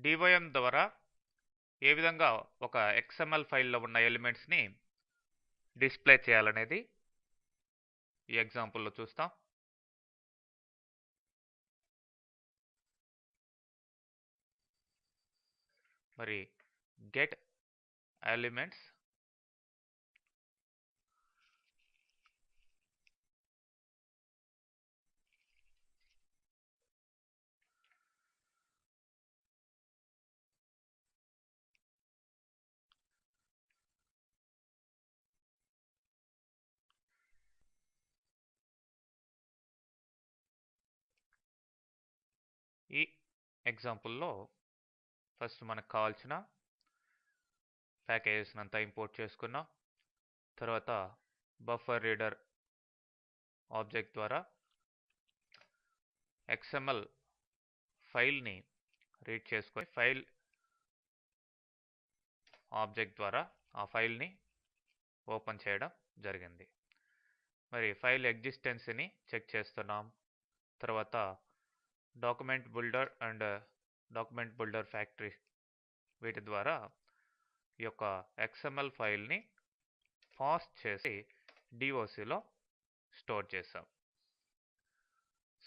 డివైఎం ద్వారా ఏ విధంగా ఒక XML ఫైల్లో ఉన్న ఎలిమెంట్స్ని డిస్ప్లే చేయాలనేది ఈ ఎగ్జాంపుల్లో చూస్తాం. మరి గెట్ ఎలిమెంట్స్ ఈ ఎగ్జాంపుల్లో ఫస్ట్ మనకు కావాల్సిన ప్యాకేజెస్ అంతా ఇంపోర్ట్ చేసుకున్నాం. తర్వాత బఫర్ రీడర్ ఆబ్జెక్ట్ ద్వారా XML ఫైల్ని రీడ్ చేసుకొని ఫైల్ ఆబ్జెక్ట్ ద్వారా ఆ ఫైల్ని ఓపెన్ చేయడం జరిగింది. మరి ఫైల్ ఎగ్జిస్టెన్స్ని చెక్ చేస్తున్నాం. తర్వాత document builder and document builder factory వీటి ద్వారా ఈ యొక్క XML ఫైల్ని పాస్ చేసి DOCలో స్టోర్ చేసాం.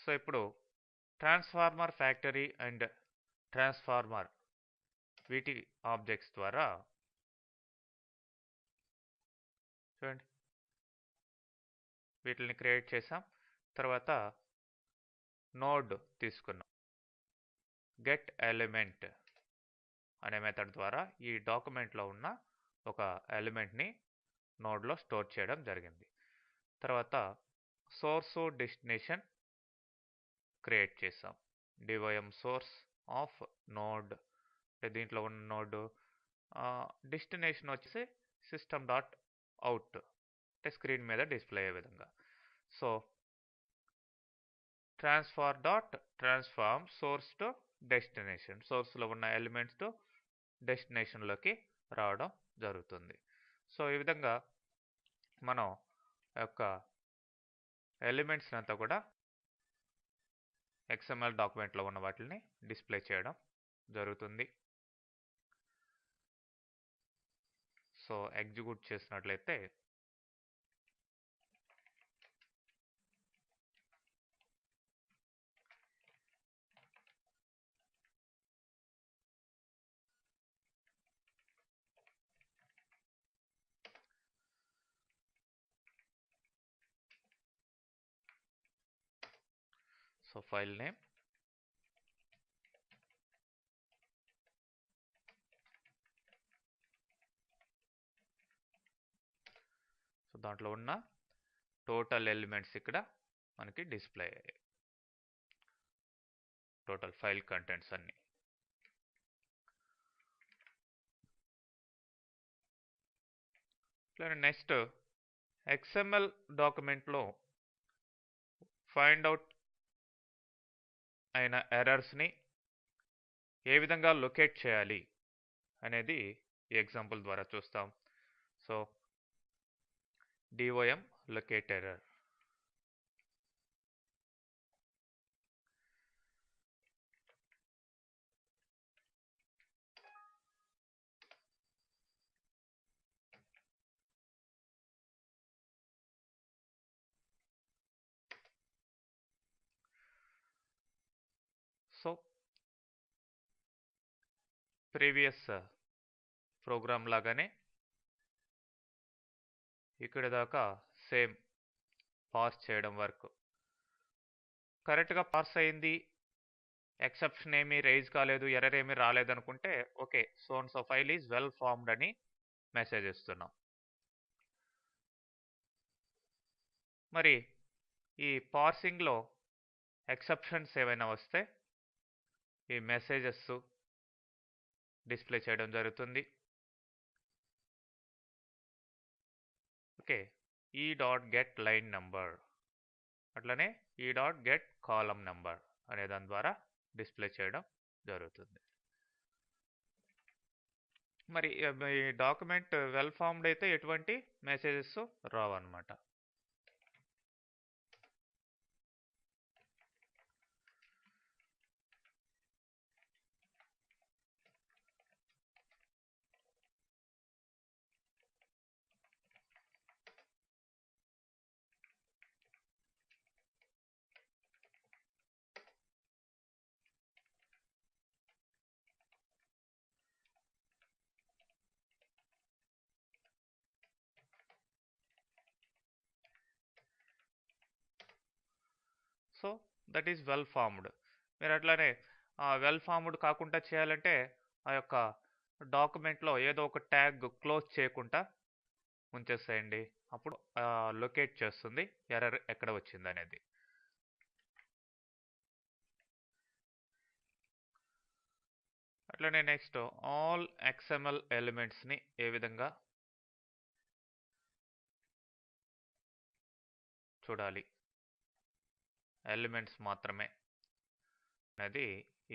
సో ఇప్పుడు ట్రాన్స్ఫార్మర్ ఫ్యాక్టరీ అండ్ ట్రాన్స్ఫార్మర్ వీటి ఆబ్జెక్ట్స్ ద్వారా చూడండి వీటిని క్రియేట్ చేసాం. తర్వాత నోడ్ తీసుకున్నాం. గెట్ ఎలిమెంట్ అనే మెథడ్ ద్వారా ఈ డాక్యుమెంట్లో ఉన్న ఒక ఎలిమెంట్ని నోడ్లో స్టోర్ చేయడం జరిగింది. తర్వాత సోర్స్ డెస్టినేషన్ క్రియేట్ చేసాం. డివైఎం సోర్స్ ఆఫ్ నోడ్, దీంట్లో ఉన్న నోడ్ డెస్టినేషన్ వచ్చేసి సిస్టమ్ డాట్ అవుట్, అంటే స్క్రీన్ మీద డిస్ప్లే అయ్యే విధంగా. So transform source to destination, సోర్స్లో ఉన్న ఎలిమెంట్స్ టు డెస్టినేషన్లోకి రావడం జరుగుతుంది. సో ఈ విధంగా మనం యొక్క ఎలిమెంట్స్ అంతా కూడా XML డాక్యుమెంట్లో ఉన్న వాటిని డిస్ప్లే చేయడం జరుగుతుంది. సో ఎగ్జిక్యూట్ చేసినట్లయితే సో ఫైల్ నేమ్, సో దాంట్లో ఉన్న టోటల్ ఎలిమెంట్స్ ఇక్కడ మనకి డిస్ప్లే అయ్యాయి, టోటల్ ఫైల్ కంటెంట్స్ అన్ని. నెక్స్ట్ XML డాక్యుమెంట్లో ఫైండ్ అవుట్ అయిన ఎర్రర్స్ని ఏ విధంగా లొకేట్ చేయాలి అనేది ఈ ఎగ్జాంపుల్ ద్వారా చూస్తాం. So DOM locate error. So previous program లాగానే ఇక్కడ దాకా సేమ్ పార్స్ చేయడం వరకు కరెక్ట్గా పార్స్ అయింది, ఎక్సెప్షన్ ఏమీ రైజ్ కాలేదు, ఎర్రర్ ఏమీ రాలేదనుకుంటే okay, so file is well formed అని మెసేజ్ ఇస్తున్నాం. మరి ఈ పార్సింగ్లో ఎక్సెప్షన్స్ ఏమైనా వస్తే ఈ మెసేజెస్ డిస్ప్లే చేయడం జరుగుతుంది. ఓకే, ఈ డాట్ గెట్ లైన్ నెంబర్, అట్లనే ఈ డాట్ గెట్ కాలమ్ నెంబర్ అనే దాని ద్వారా డిస్ప్లే చేయడం జరుగుతుంది. మరి ఈ డాక్యుమెంట్ వెల్ ఫార్మ్డ్ అయితే ఎటువంటి మెసేజెస్ రావన్నమాట. That is well formed. మీరు అట్లానే వెల్ ఫార్మ్డ్ కాకుండా చేయాలంటే ఆ యొక్క డాక్యుమెంట్లో ఏదో ఒక ట్యాగ్ క్లోజ్ చేయకుండా ఉంచేసేయండి. అప్పుడు లొకేట్ చేస్తుంది ఎర్రర్ ఎక్కడ వచ్చింది అనేది. అట్లనే నెక్స్ట్ ఆల్ XML ఎలిమెంట్స్ని ఏ విధంగా చూడాలి, ఎలిమెంట్స్ మాత్రమే అనేది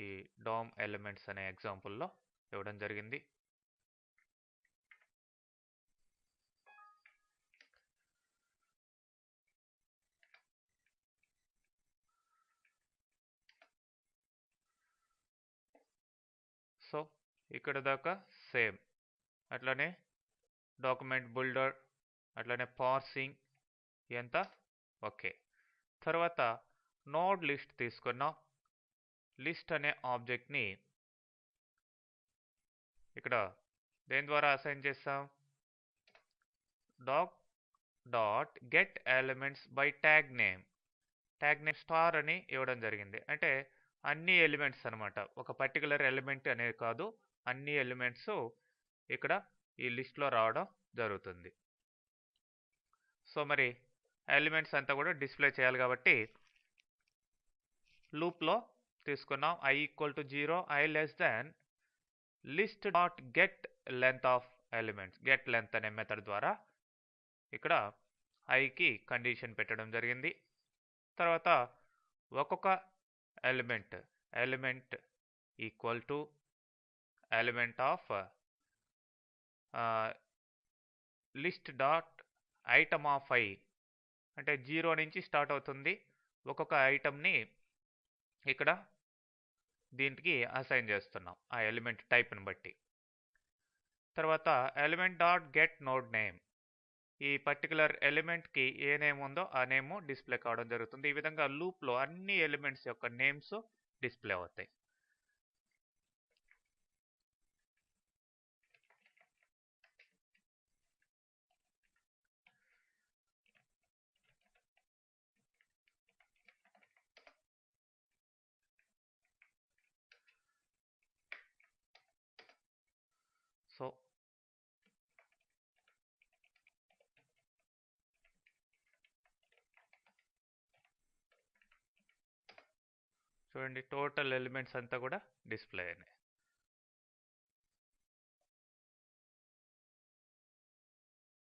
ఈ డోమ్ ఎలిమెంట్స్ అనే ఎగ్జాంపుల్లో ఇవ్వడం జరిగింది. సో ఇక్కడ దాకా సేమ్. అట్లనే డాక్యుమెంట్ బిల్డర్, అట్లనే పార్సింగ్ ఎంత ఓకే. తర్వాత నోడ్ లిస్ట్ తీసుకున్నాం. లిస్ట్ అనే ఆబ్జెక్ట్ని ఇక్కడ దేని ద్వారా అసైన్ చేస్తాం, doc dot get elements by tag name star అని ఇవ్వడం జరిగింది. అంటే అన్ని ఎలిమెంట్స్ అనమాట, ఒక పర్టికులర్ ఎలిమెంట్ అనేది కాదు, అన్ని ఎలిమెంట్స్ ఇక్కడ ఈ లిస్ట్లో రావడం జరుగుతుంది. సో మరి ఎలిమెంట్స్ అంతా కూడా డిస్ప్లే చేయాలి కాబట్టి లూప్లో తీసుకున్నాం i = 0, i less than list dot get length of elements, get length అనే మెథడ్ ద్వారా ఇక్కడ ఐకి కండిషన్ పెట్టడం జరిగింది. తర్వాత ఒక్కొక్క element equal to element of list dot item of i, అంటే 0 నుంచి స్టార్ట్ అవుతుంది. ఒక్కొక్క ఐటమ్ని ఇక్కడ దీనికి అసైన్ చేస్తున్నాం ఆ ఎలిమెంట్ టైప్ని బట్టి. తర్వాత element dot get node name, ఈ పర్టికులర్ ఎలిమెంట్కి ఏ నేమ్ ఉందో ఆ నేమ్ డిస్ప్లే కావడం జరుగుతుంది. ఈ విధంగా లూప్లో అన్ని ఎలిమెంట్స్ యొక్క నేమ్స్ డిస్ప్లే అవుతాయి. సో చూడండి, టోటల్ ఎలిమెంట్స్ అంతా కూడా డిస్ప్లే అయినాయి.